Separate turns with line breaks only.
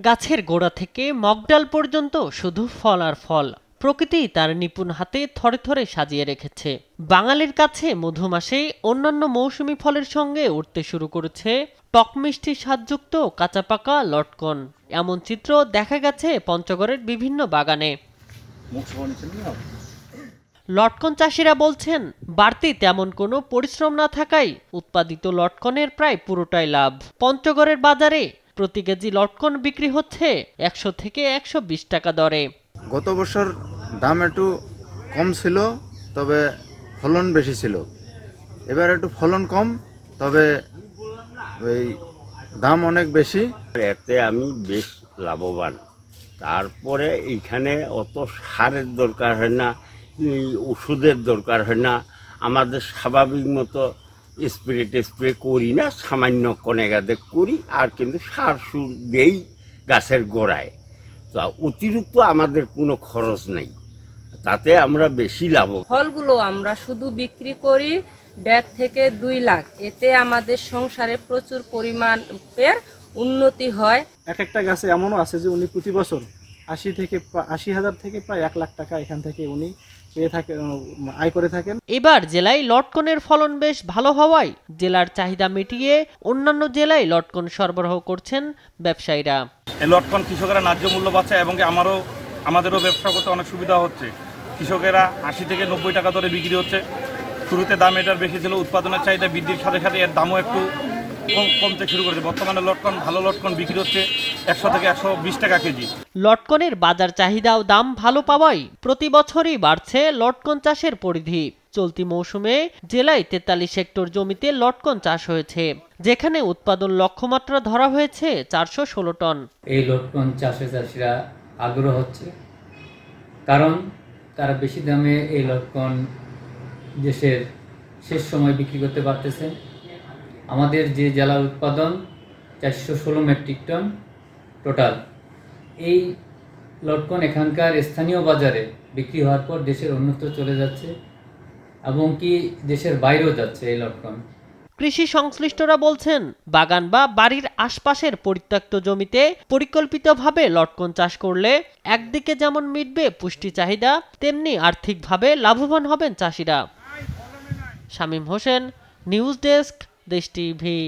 গাছের গোড়া থেকে মগডাল পর্যন্ত শুধু ফল আর ফল। প্রকৃতি তার নিপুণ হাতে থরে থরে সাজিয়ে রেখেছে। বাঙালির কাছে মধুমাসেই অন্যান্য মৌসুমী ফলের সঙ্গে উঠতে শুরু করেছে টক মিষ্টি স্বাদযুক্ত কাঁচা পাকা লটকন। এমন চিত্র দেখা গেছে পঞ্চগড়ের বিভিন্ন বাগানে। লটকন চাষিরা বলছেন, বাড়তি তেমন কোনো পরিশ্রম না থাকায় উৎপাদিত লটকনের প্রায় পুরোটাই লাভ। পঞ্চগড়ের বাজারে প্রতি কেজি লটকন বিক্রি হচ্ছে ১০০ থেকে ১২০ টাকা দরে।
গত বছর দাম একটু কম ছিল, তবে ফলন বেশি ছিল। এবার একটু ফলন কম, তবে ওই দাম অনেক বেশি।
এতে আমি বেশ লাভবান। তারপরে এইখানে অত সারের দরকার হয় না, ওষুধের দরকার হয় না। আমাদের স্বাভাবিক মতো স্প্রে করি না, সামান্য কনেগাদে করি, আর কিন্তু সার সুর দেই গাছের গোড়ায়। তো অতিরিক্ত আমাদের কোনো খরচ নেই, তাতে আমরা বেশি লাভ।
ফলগুলো আমরা শুধু বিক্রি করি ১.৫ থেকে ২ লাখ। এতে আমাদের সংসারে প্রচুর পরিমাণের উন্নতি হয়।
এক একটা গাছে এমনও আছে যে উনি প্রতি বছর ৮০,০০০ থেকে প্রায় ১ লাখ টাকা এখান থেকে উনি পেয়ে থাকেন, আয় করে থাকেন।
এবার জেলায় লটকনের ফলন বেশ ভালো হওয়ায় জেলার চাহিদা মিটিয়ে অন্যান্য জেলায় লটকন সরবরাহ করছেন ব্যবসায়ীরা।
এই লটকন কৃষকেরা ন্যায্য মূল্য পাচ্ছে এবং আমাদেরও ব্যবসা করতে অনেক সুবিধা হচ্ছে। কৃষকেরা ৮০ থেকে ৯০ টাকা দরে বিক্রি হচ্ছে। শুরুতে দাম এটার বেশি ছিল, উৎপাদনের চাহিদা বৃদ্ধির সাথে সাথে এর দামও একটু কমতে শুরু করেছে। বর্তমানে ভালো লটকন বিক্রি হচ্ছে ১০০ থেকে ১২০ টাকা কেজি।
লটকনের বাজার চাহিদা ও দাম ভালো পাওয়ায় প্রতি বছরই বাড়ছে লটকন চাষের পরিধি। চলতি মৌসুমে জেলায় ৪৩ হেক্টর জমিতে লটকন চাষ হয়েছে, যেখানে উৎপাদন লক্ষ্যমাত্রা ধরা হয়েছে ৪১৬ টন।
এই লটকন চাষিরা আগ্রহ হচ্ছে, কারণ তারা বেশি দামে এই লটকন দেশের শেষ সময় বিক্রি করতে পারতেছে। আমাদের যে জেলার উৎপাদন ৪১৬ মেট্রিক টন টোটাল, এই লটকন এখানকার স্থানীয় বাজারে বিক্রি হওয়ার পর দেশের অন্যত্র চলে যাচ্ছে এবং কি দেশের বাইরেও যাচ্ছে এই লটকন।
কৃষি সংশ্লিষ্টরা বলছেন, বাগান বা বাড়ির আশপাশের পরিত্যক্ত জমিতে পরিকল্পিতভাবে লটকন চাষ করলে একদিকে যেমন মিটবে পুষ্টি চাহিদা, তেমনি আর্থিকভাবে লাভবান হবেন চাষিরা। শামীম হোসেন, নিউজ ডেস্ক, দেশ টিভি।